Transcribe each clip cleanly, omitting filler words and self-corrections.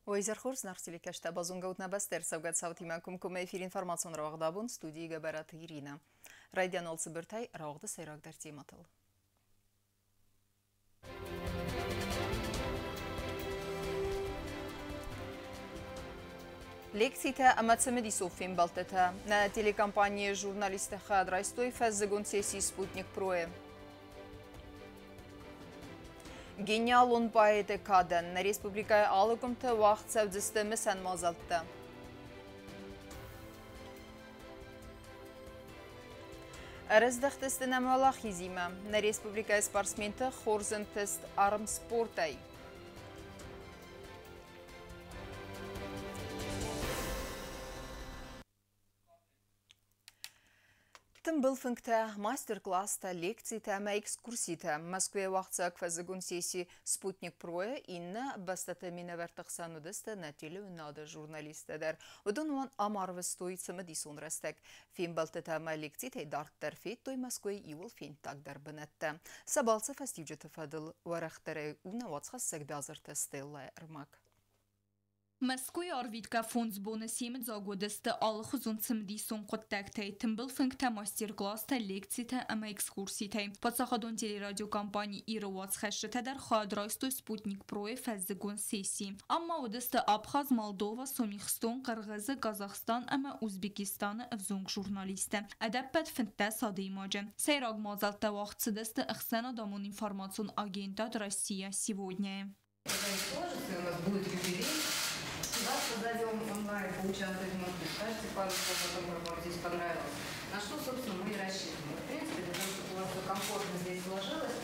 Ойзерхորс нарсиликաշտա բազունգաուտնա բաստեր սավգած սավթիմակում կում էֆիր ինформацион ռաղդաբուն ստուդիի գաբարատ Իրինա։ Ռայդյան olsı բրթայ ռաղդը սերակ դերցի մատլ։ Лекцията амацамеди Софин Балтета на телекомпании журналиста Хадрайстой фаззагон сессии «Спутник Прое». Гениал он поэте Каден на республика Алыкумта вақт сәвдістімі сән мазалтты. Әріздіқтісті нәмәлақ езімі на республика спортсменті Хорзен тест арм спортай. Тым был функта мастер-класс-та, лекции-та, экскурсии-та. В Москве вахтса квазагун сессии «Спутник Прое» инна бастата минавертахсанудыста на телеу надо журналистадар. Удон ван амарвы стоит самадисон растек. Фин балтата ма лекции-та дарттар фет той Москве иул фин тагдар бынатта. Сабалца фастивджета фадыл варахтары уна вацхассак бязарта стелла эрмак. Москве орвитка фонд сбона семет загодесты алхузун цимдисон коттактей тымбыл функта мастер-класс-та лекции-та ама экскурсии-та. Подсахадон телерадиокомпании Ира Вацхэшета дар Хадрайстой «Спутник Прое» фаззагон сессии. Амма одесты Абхаз, Молдова, Сомихстон, Кыргызы, Казахстан ама Узбекистан авзунг журналисты. Адаппет финта сады имаджа. Сайраг мазалта вахтсыдесты Ихсана Дамун информацион агентат Россия сегодня. У нас будет юбилей. Вас позовем онлайн поучаствовать в мозге. Скажите пару слов о том, как вам здесь понравилось. На что, собственно, мы и рассчитываем. В принципе, для того, чтобы у вас все комфортно здесь сложилось,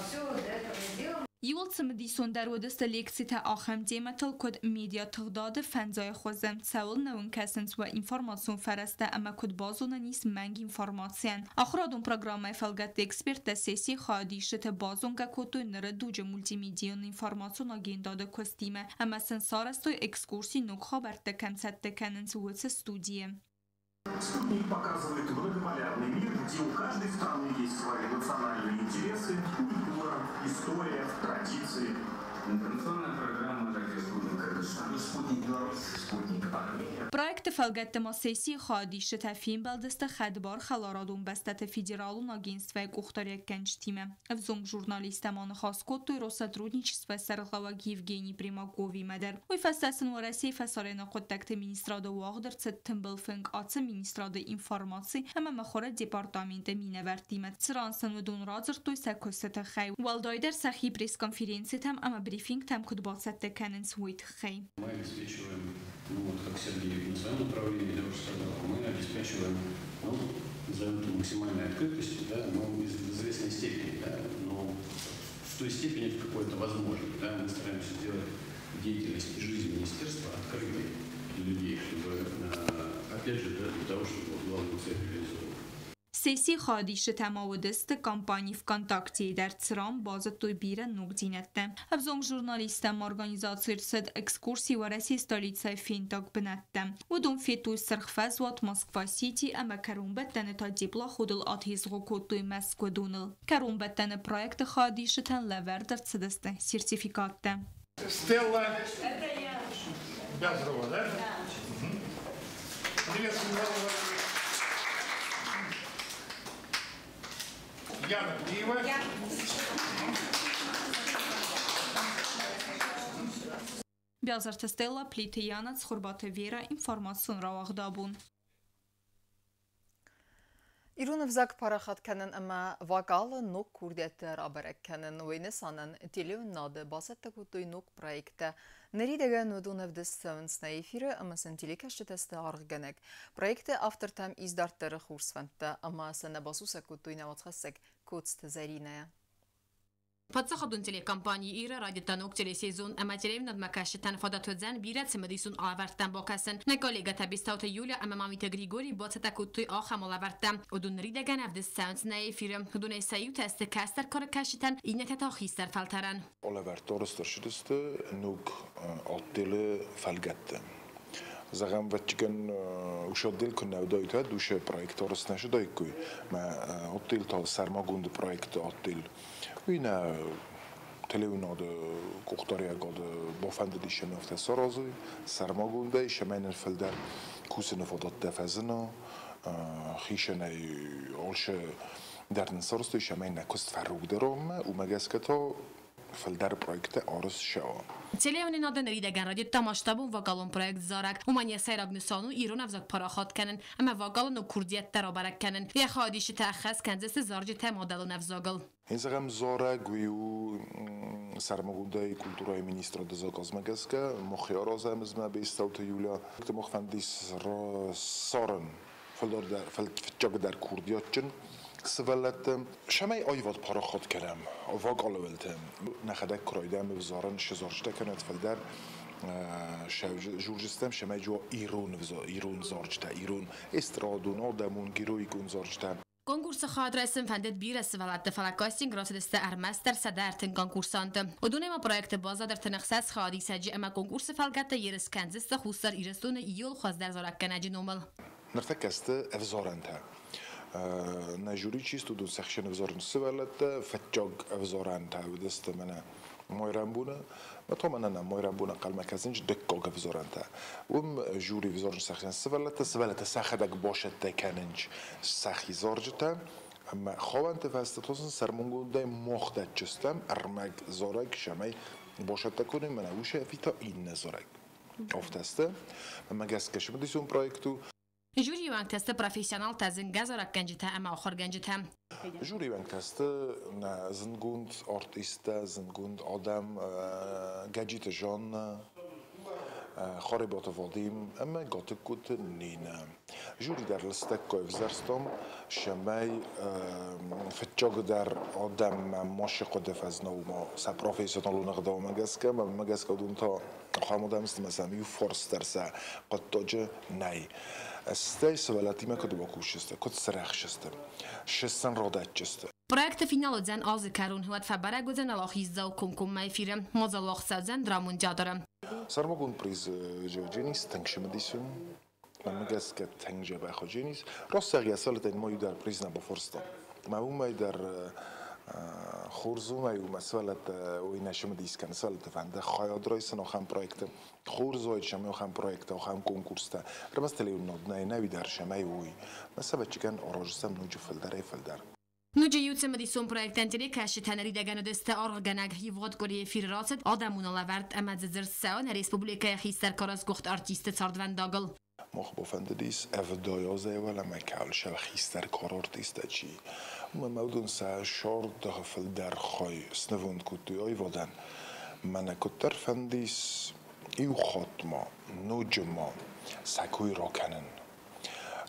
все для этого сделано. Юл цимдисон در ودست لیکسیت آخم دیمتل کد میدیا تغداد فنزای خوزم سوال نون کسنس و انفرماسیون فرسته اما کد بازون نیست منگ انفرماسیون. آخرادون پروگرام فلگت اکسپرت سیسی خادیشت بازون که کتو نره دوج مولتی میدیون انفرماسیون آگین داده کستیمه اما سنسار استوی اکسکورسی نکخا برده کم ست کننس ویس студии. Спутник показывает многополярный мир, где у каждой страны есть свои национальные интересы, культура, история, традиции. Информационная программа «Радио Спутник», «Спутник Беларусь», «Спутник Армения». Проект فلگت ما سیسی خادیش تفیم بلدست خدبار خلارادون بستت فедералун агентства кухтарек генштиме. Взонг журналистаман خاص код той Россотрудничества сарглаваг Евгений Примакови медер. Уй фастасын вараси фасарена контакт министрада вагдер цеттимбл финг аца министрада информации ама махора департамент миневертиме. Црансан ودون رازر той سکوست خی. والدایدر سخی پریس конференции там ама брифинг там код басат канен свит خی. Мы обеспечиваем, как Сергей на своем направлении сказал, мы обеспечиваем, назовем это максимальной открытостью, но в известной степени, но в той степени, в какой это возможно. Мы стараемся сделать деятельность и жизнь министерства открытой для людей, чтобы, опять же, для того, чтобы главную цель реализовывать. سیسی خادیش تماودست کمپانی ВКонтакте در ترام بازد توی بیره نقدینته. افزونگ جورنالیستم ارگانیزاتور سد اکسکورسی و رسی ستالیتسای فینتاک بنته. و دون فیتوی سرخفز وات مسکوا سیتی اما کرون بتنه تا دیبلا خود الاتیزغو کتوی مسکو دونل. کرون بتنه پرویکت خادیشتن لوردر تسدسته سرتیفیکاته. Стелла Бязрова, да? Яна Пиева. Бязарта Стелла плиты Яна цхурбата Вера информацион равагдабун. İrun vzak paraxat kanın ama vakalı nok kurdiyatı rabarek kanın oyunu sanın televizyonun adı basetta kutuy nok proyekte nerede nudun evdes savunsa efiri ama sen telekaşçı testi argıganek proyekte aftertam izdartları xursfanta ama sana basusa kutuy navatxasak kutst zarinaya. Подсахадун телекомпании Ира ради танок телесезон аматерев над макашетан фадатодзан бират семадисун авартан бокасен. На коллега табистаута Юля амамамита Григорий боцата кутуй ахамол авартан. Удун ридаган авдес саунс на эфирем. Удун эсаю тест кастер каракашетан инетата хистер фалтаран. Oliver Torrestorşidiste nuk attili felgette. زغم وچکن وشدل کنه ودایت دوش پروژه راست نشده ایکوی ما عطیل تا سرماگوند پروژه عطیل وینا تلویناد کوختاریا گاد بافند دیش میفته سرازوی سرماگونده شمین فلدر کوس نفادات دفزنا خیشنه آلش در نصارستوی شمین نکست فروگ درام و مگس که تا فلدر پروژه آرس شوا. Целевни надо нарида ради тамаштабу вагалон проект зарак. Умания сайраг нусану Иран авзак парахат канен, ама вагалон у курдият тарабарак канен. Я хадиш тахас канзес заржи тамадалон авзагал. Инзагам зарак виу سرمایه‌گذاری کلتورای مینیستر دزاگاز مگسکه مخیار زمزمه به استوت یولا که مخفندیس را سارن فلدر در فلجاگ در کوردیاتچن سوالت شمای آیواد پاراخات کردم واق آلولتم نخدک کرایدم بزارن شزارشته کنند فلدر جورجستم شمای جو ایرون زارجته ایرون استرادون آدمون گیروی گون زارجته Konkursa xadrasın fəndet bir əsvəlatda falakasting rastlıqda armaster sadartın konkursantı. Udunema proyekte bazadır tınıqsaz xadisəci ama konkursa falqatda yeris kanzista xuslar irestonu iyol xazdar zorakkanacı nomal. نرتكست افزارنتها نجوری چیست دو سخشن افزارن سوالت فتجاگ افزارنتها ودست منه مایران بونه و تو منه مایران بونه قل مکزنج دکاگ افزارنتها جوری افزارن سخشن سوالت سخدک باشد تکننج سخی زارجته اما خوانت فست توسن سرمونگونده مخدت چستم ارمگ زارک شمی باشد تکنیم منه وشه فیتا این نزارک افتسته مگس کشم دیسون پروژکتو جوری وقت است پروفسیونال تازن گذارک گنجته اما آخر گنجته. جوری وقت است نه زنگوند آرتیست زنگوند آدم گجیت جان خاربات وادیم اما گات کود نینا. جوری در لستک کوفزرستم شمای فتجاگ در آدم ماش قد فزنا و ما س پروفسیونال نقدام مگسکم مگسک دون تا خامودم است مثلا یو فورس درسه قد تاج نی. استای سوالاتی ما کدوم کوشسته کد سرخشسته شستن رادت جسته Proyekte final zan az karun huat fabara gozan alakhizza و kumkum mayfiram mazalakh sazan dramun jadaram. سرماگون پریز جنیس تنگشم دیسون من مگس که تنگجه بخو جنیس راست سعی سالت این مایو در پریز نبا فرستم ما مای در خورزو مایو مسئلت وی نشم دیس کن سالت فنده خیاد رایسن آخام پروژه خورزوی شمی آخام پروژه آخام کنکورسته رمز تلیون نادنای نوی در شمی وی مثلا چیکن آراجستم نوجو فلدر Nuce yutsam edison projektenteri kaşı taneri degano deste organag hivod goriye firraset adamon alavert amadzir saon respublikaya hister karas gocht artiste sardvan dagel. مخ بافندیس افدایازه ولی مکال شب خیستر کار آرتیسته چی مودون سه شار داخل در خای سنوند کتی آی ودن من کتر فندیس ایو خاتما نوجما سکوی را کنن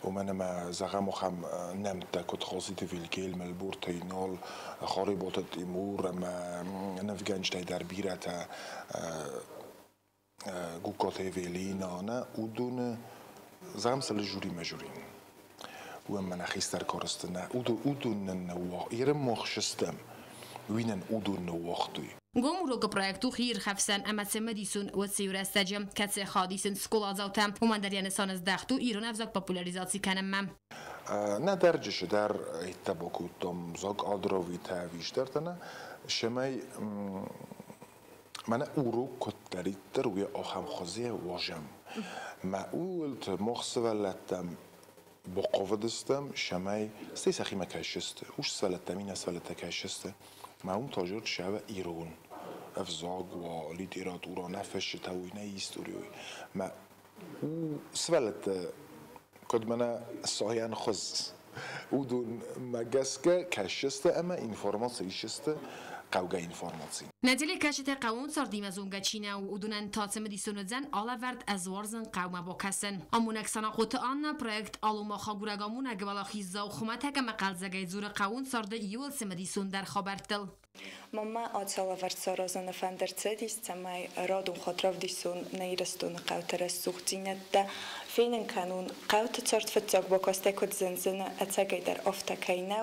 و من ما زغم خم نمت کت خاصیت ویلکیل ملبور تینال خاربات تیمور ما نفگنج تای در بیرت گوکات ویلینا نه اودون زغم سال جوری مجورین و من خیستر کارستنه اودون نوا ایرم مخشستم وینن اودون نواختوی Gomurog proyektu xir xafsan amatse medison و سیورستجم کتس خادیسن سکولا زاوتم و من در ینسان از دختو ایران افزاک پاپولاریزاسی کنم نه درجش در اتباکوتم زاگ آدراوی تاویش دارتنه شمای من اورو کتری در روی آخام خازی واجم معولت مخصولتم بقوة دستم شمای استیس أخي ما كاشسته وش سالت مين سالت كاشسته معهم تاجر شعب إيران أفزاق وليد إيراد ورا نفش توينه يستوريوي ما سالت قد منا صايان خز ودون مجسكة كاشسته أما إنفورماسي شسته قوجا إنفورماسي نتیجه کشت قوم سردیم از اونجا چینه و ادونن تاسم دیسون زن آلورد از ورزن قوم با کسن امونک سناقوت آن پروژه آلوما خاگورگامون اگه خیزا و خمت که مقالزگی زور قوم سرده یول سم دیسون در خبرتل ماما آتسالاورد سرازن فندرتدیس تمای رادون خاطر دیسون نیرستون قوتر سوختینه ده فینن کانون قوت ترت فتاق با کاسته کد زنزن اتاقی در افتکینه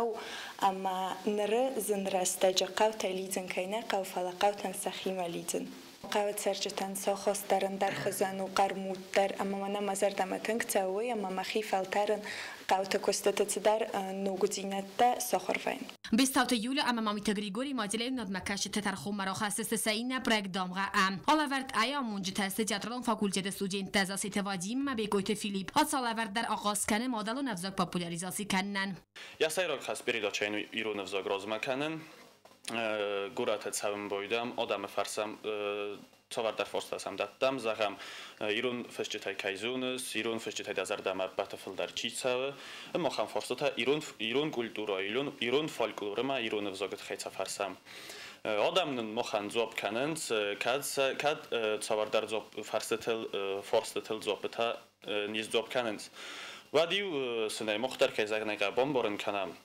اما نره زن رستج قوت لیزن کینه قوفلا قوتن سخیمه لیزن قوت سرجتن ساخاس درن در خزن و قرمود در اما من مزر دمتنگ تاوی اما مخیفل ترن قوت کستت در نوگزینت سخروین. Bestauta Julia ama mamita Grigori modelev nad makashi tetarxu marakhasist saina projekt damga am. Alavert aya munji test teatralon fakultede student tezasi tevadim ma begoyte Filip. Atsalavert dar aqas kane modelo navzak popularizasi kannen. Ja sayrol khas periodachaynu iru navzak rozmakanen. Gurat tsavim boydam odam farsam Цовар дар форстасам даттам загам ирун феститай кайзунус ирун феститай дазардама батафил дар чицава мохам форстата ирун культура ирун фольклорма ирун взогат хайца фарсам Адамнын мохан зоб каненс кад цовар дар зоб форстател зобта низ зоб каненс вадиу синай мохтар кайзагнага бомборен канам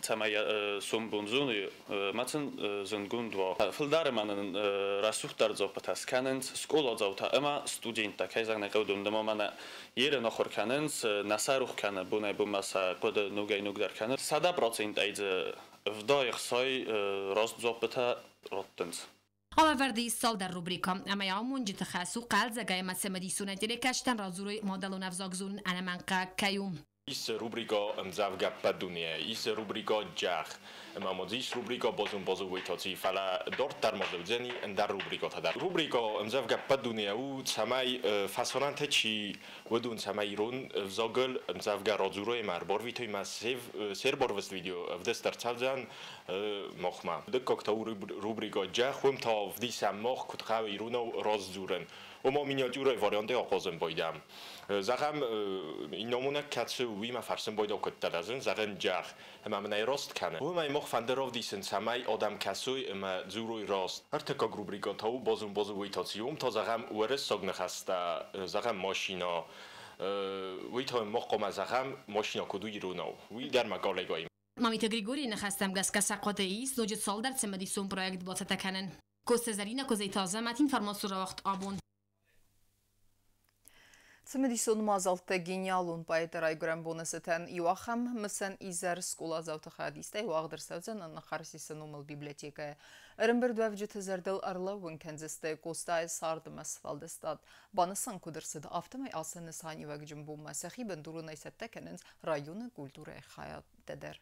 Цамай сумбунзуни мацен зунгундво филдарманын расухтар зопатас каненс скола заута ама студента кайзагна кавдундама мана ере нохор каненс насарух кана бунай бумаса код нугай нугдар кана 100% айз вдоих сой рост зопата роттенс Alaverdi sal در rubrika اما منجی تخصص قلب زگای مسمدی سونتیره کشتن رازوی مدلون افزاگزون انمانقا کیوم Is rubrika mzavga padunie, is rubrika jach. Mamodis rubrika bozu witoci fala dort dar modlzeni dar rubrika tadar. Rubrika mzavga padunie u samai fasonante ci wedun samai ron vzogel mzavga rodzuro mar borvitoi massiv serborvest video v destar cavzan mochma. De kokta rubrika jach um ta v disam moch kutkawi runo rozzuren. Uma miniatura variante oqozem boydam. Zagam inomuna katsu wima farsen boyda okuttalazın zagam jar. Ama menay rost kane. Uma moch fanderov disen samay adam kasuy ma zuroy rost. Arteka rubrika taw bozu witatsium ta zagam ures sogne khasta zagam mashina wita moch qoma zagam mashina kuduy runo. Wi dar magalegay. Mamita Grigori نخستم گس کسقاطه ایست نوجد سال در سمدیسون پروژه باته تکنن. کوستزارینه کوزی تازه متین فرماسور وقت آبون. Цмедисон мазалты гениалун поэта Райгурам бонусетен Иоахам мысен изер скула завтахадистай уагдыр савзан на харсисан умал библиотека. Рымбер двавжит зердел арлавун кензесте костай сардым асфалдестад. Банасан кудырсыд автомай асаны санивак джумбу масахи бендуру найсаттекененс районы культуры хаят дедер.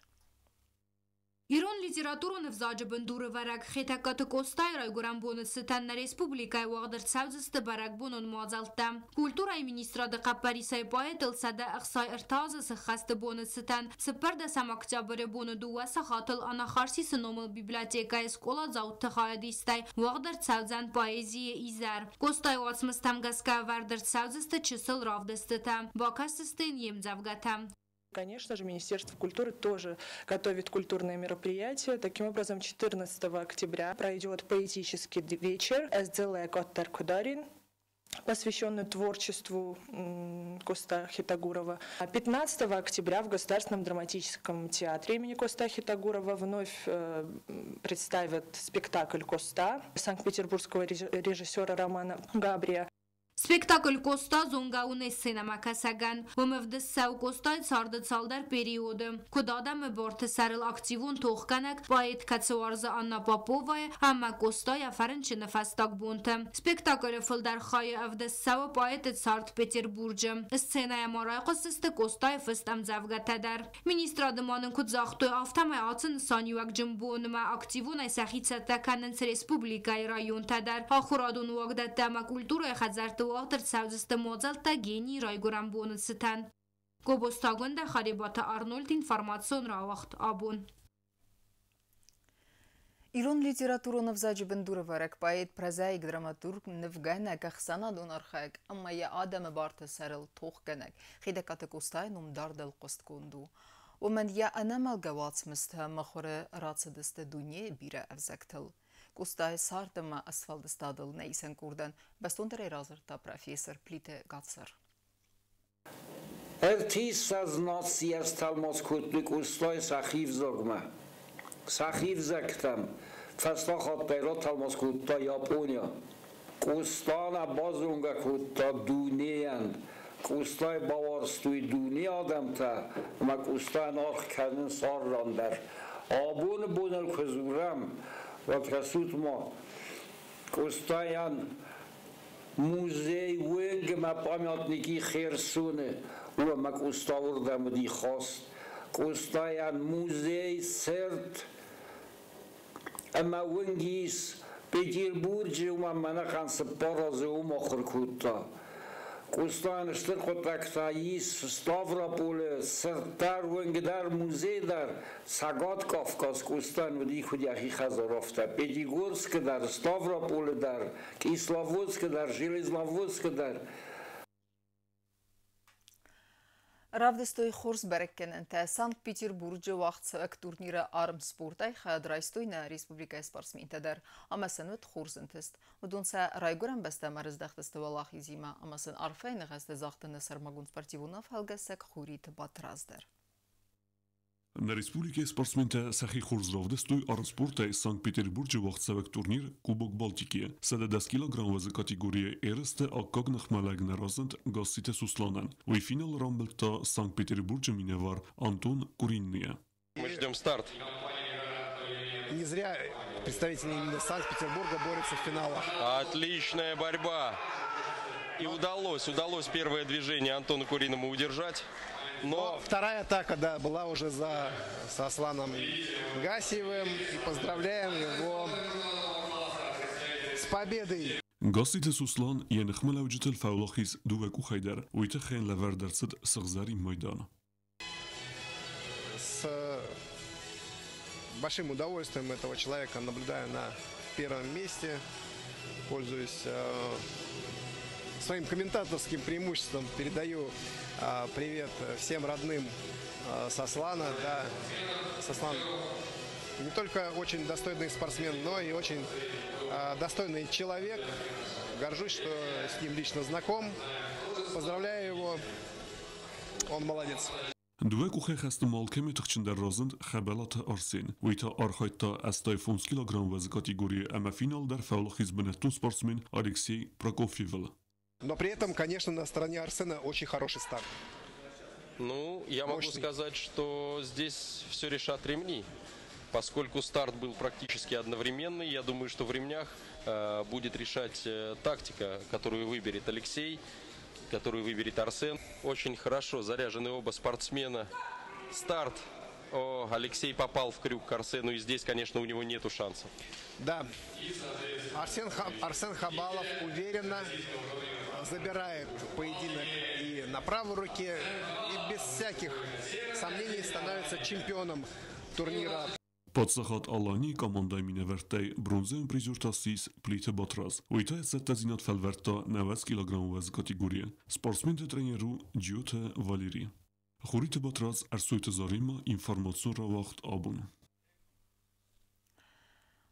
Իրոն լիտերատուրոնը վզաջը բնդուրը վարակ խետակատը կոստայ Ռայգուրան բոնուսըտան նա ռեսպուբլիկայ ուաղդրցավզստը բարակ բոնոն մոազալտա։ Կուլտուրայ մինիստրադը կապարիսայ պայետ ըլսադը ըխսայ ըրտազը սխաստը բոնուսըտան սպրդը սամակցաբրը բոնը դուա սախատլ անախարսի սնոմլ բիբլիոտեկայ սկոլա զաուտ թխայադիստայ ուաղդրցավզան պայեզիե իզար։ Կոստայ ուացմստամ գասկա վարդրցավզստը չսլ რავդստըտա։ Բակասստեն եմձավգատա։ Конечно же, Министерство культуры тоже готовит культурные мероприятия. Таким образом, 14 октября пройдет поэтический вечер «Эздзелэ Коттер Кударин», посвященный творчеству Коста Хитагурова. 15 октября в Государственном драматическом театре имени Коста Хитагурова вновь представят спектакль «Коста» санкт-петербургского режиссера Романа Габрия. Спектакль Коста зонгаune синема касаган вмвдсау Костай цардцалдар периоды. Кудадам борт сарил активун тохканак поэт Кацуарза Анна Поповая ама Костай афаренчина фастак бунта. Спектакль филдар хай авдсау поэт царт Петербурджа. Сценая марай қосысты Костай фыстам завгатадар. Министрадыманын кудзахтой автамай атын санюак джимбонма активун айсахицата каненс республикай район тадар. Ахурадун уагдаттама культура хазарты وقتر سوزست موزل تا گینی رایگورم بونستن. گوبستاگون در خریبات آرنولد інформацион را وقت آبون. Ирон литературу навзаджи бендуроварек поэт прозаик драматург невгенек ахсана донархек, амма я адам барта сарил тохгенек, хидекаты кустай нум дардел косткунду. ومن я анамал гавац мстха махоре рацедесте дуне бире авзактыл. Кустай сардама асфалдестадыл нейсен курдан, бастонтер разерта профессор Плите Гацер. Эртис сознался сталмоскутный кустой сахив зогма. Сахив зактам, фастахот перот талмоскутта Япония. Кустана базунга кутта дунеянд. Кустай баварстуй дуне адамта, ма кустай норх канын саррандар. Абун бунел кузурам. Вот растут мы, постоянно музей, венгема, памятники Херсоны, وما كوستاور دا مدي خاص كوستايان موزي سرت أما ونجيس بيتربورج وما مناخان سباراز وما خركوتا كوستان اشتركوا تايس ستافراپول سرتار ونجدار موزي دار ساغات كافكاس كوستان ودي خودي اخي خزاروفتا بيديغورسك دار ستافراپول دار كيسلافوسك دار جيليزلافوسك دار Ravdestoi Khors berekenen te Sankt-Peterburg'e vaqt turniri arm sportay xadraistoyna Respublika sportsmentedir. Amasin vet Khorsentist. Udonsa Raygoran besta marizdaxteste wallahi zima. Amasin arfayna gazte zaxtene Sarmagun sportivunov halgasek Khurit Batrazdir. На Республике спортсменте Сахи Хорзровдестуй армспорта из Санкт-Петербурга вахтсавек турнир Кубок Балтики. 10 килограмм за категории эрсте акагнах малегна разент гасите сусланан. И финал рамбелта Санкт-Петербурга миневар Антон Куринния. Мы ждем старт. Не зря представители именно Санкт-Петербурга борются в финалах. Отличная борьба. И удалось первое движение Антону Куриному удержать. Но вторая атака, да, была уже за Асланом Гасиевым. И поздравляем его с победой. Гасите Суслан и нахмалаujtel фаулахис дувеку хайдар. Уйте хен лавердерцет сахзари майдана. С большим удовольствием этого человека наблюдаю на первом месте. Пользуюсь своим комментаторским преимуществом, передаю привет всем родным Сослана. Да, Сослан не только очень достойный спортсмен, но и очень достойный человек. Горжусь, что с ним лично знаком. Поздравляю его. Он молодец. Две хасты малками тахчиндар разند خبلات أرسين ويتا أرخيتا أستاي 5 كيلوغرام وز категории أما финал дар фаулахиз бенетун спортсмен Алексей Прокофьев. Но при этом, конечно, на стороне Арсена очень хороший старт. Ну, я могу сказать, что здесь все решат ремни. Поскольку старт был практически одновременный, я думаю, что в ремнях будет решать тактика, которую выберет Алексей, которую выберет Арсен. Очень хорошо заряжены оба спортсмена. Старт. Алексей попал в крюк к Арсену, и здесь, конечно, у него нету шансов. Да. Арсен Хабалов уверенно забирает поединок и на правой руке, и без всяких сомнений становится чемпионом турнира. Պատսախատ Ալանի կամանդայ մինևերտայ բրոնզեն պրիզորտասիս պլիթը բատրազ։ Ույտա սետազինատ ֆալվերտա 90 կիլոգրամ վազ կատեգորիա։ Սպորտսմենը տրեներու Ջյոթը Վալերի։ Խորիտը բատրազ արսույթը զարիմը ինֆորմացիոն ռավախտ աբուն։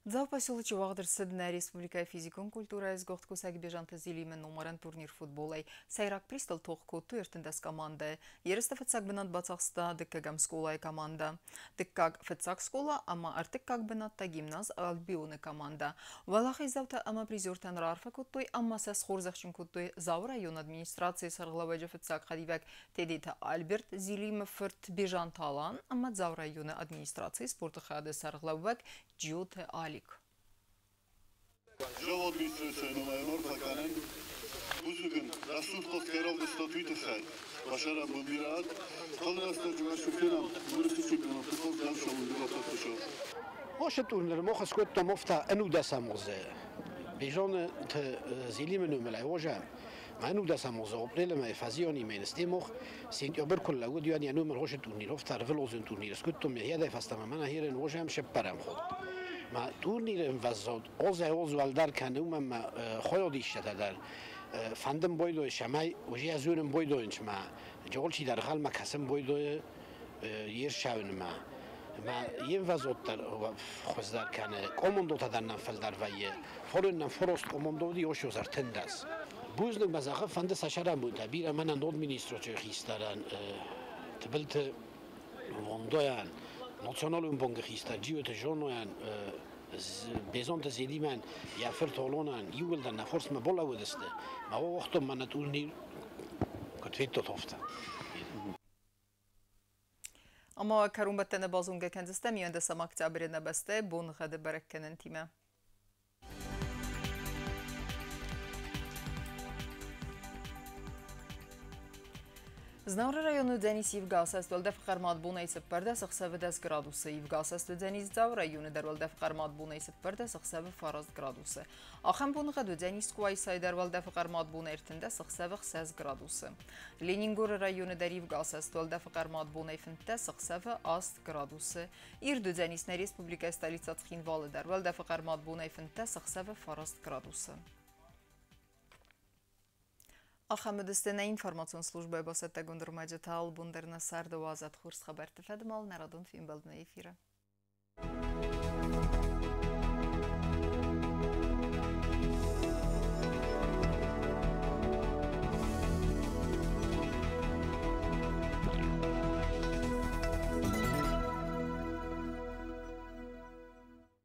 За поселочек Вагдерседна Республика физикум культура из Гохткусак бежанта зилимен номерен турнир футболай. Сайрак пристал тохко туертендес команда. Ересте фетсак бенат бацахста диккагам сколай команда. Диккаг фетсак скола, ама артиккаг бенатта гимназ албионы команда. Валахи завта ама призёртен рарфа куттой, ама сес хорзахчин куттой зав район администрации сарглаваджа фетсак хадивак тедита Альберт зилим ферт бежанталан, ама зав район администрации спорта хады сарглавак Ջյոթը ալիք։ Ժողովուրդ միստրեսային նորթականեն ուզուգն դասուտ խոսքերով դստոտույթը խայ բաշարա բնդիրատ խալրաստը ջուաշուքերամ մուրստուչուքերամ փոխով դաշով դրոթաշով Հոշտունը մոխս կոտտա մոֆտա անու դասամոզը բիժոնը զիլիմը նոմելայ ոժամ Manu da samoza oprele me fazioni me stimoch sind über kulla gut yani nummer hoche turnir oftar velozen turnir skutto me heda fasta mana hier in wojam sheparam khod ma turnir in vazod oz dar kan ma khoyodi shata dar fandem boydo shamay oji azurun boydo inchma jolchi dar khal ma kasem boydo yer shavnma ma yen vazod dar khozdar kan komondo tadan fal dar vaye forun forost komondo di osho zartendas Buzluk bazakha fande sashara buda bir aman nod ministro çexistaran tbelte vondoyan national umbong xistar jiwete jonoyan bezonte zeliman ya fertolonan yuveldan na force ma bolla wedeste ma o vaqto man turnir kotvito tofta Ama karumbattene bazunga kendiste mi yönde samak tabrine beste bun xade berekkenen time Znavra rayonu Deniz Yevgalsas döldə fıqarmat buna isib pərdə sıqsəvi 10 gradusu. Yevgalsas Deniz Zav rayonu dərvəldə fıqarmat buna isib pərdə sıqsəvi 12 gradusu. Axam bunu qədu Deniz Kuaysay dərvəldə fıqarmat buna ertində sıqsəvi 10 gradusu. Leningor rayonu dər Yevgalsas döldə fıqarmat buna ifində sıqsəvi 10 gradusu. İrdu Denizne Respublika stolica Txinvalı dərvəldə fıqarmat buna ifində sıqsəvi 12 gradusu. Ахамедистена информацион служба басата гундурмаджа таал бундерна сарда вазат хурс хабар тефедмал народун фим балдна эфира.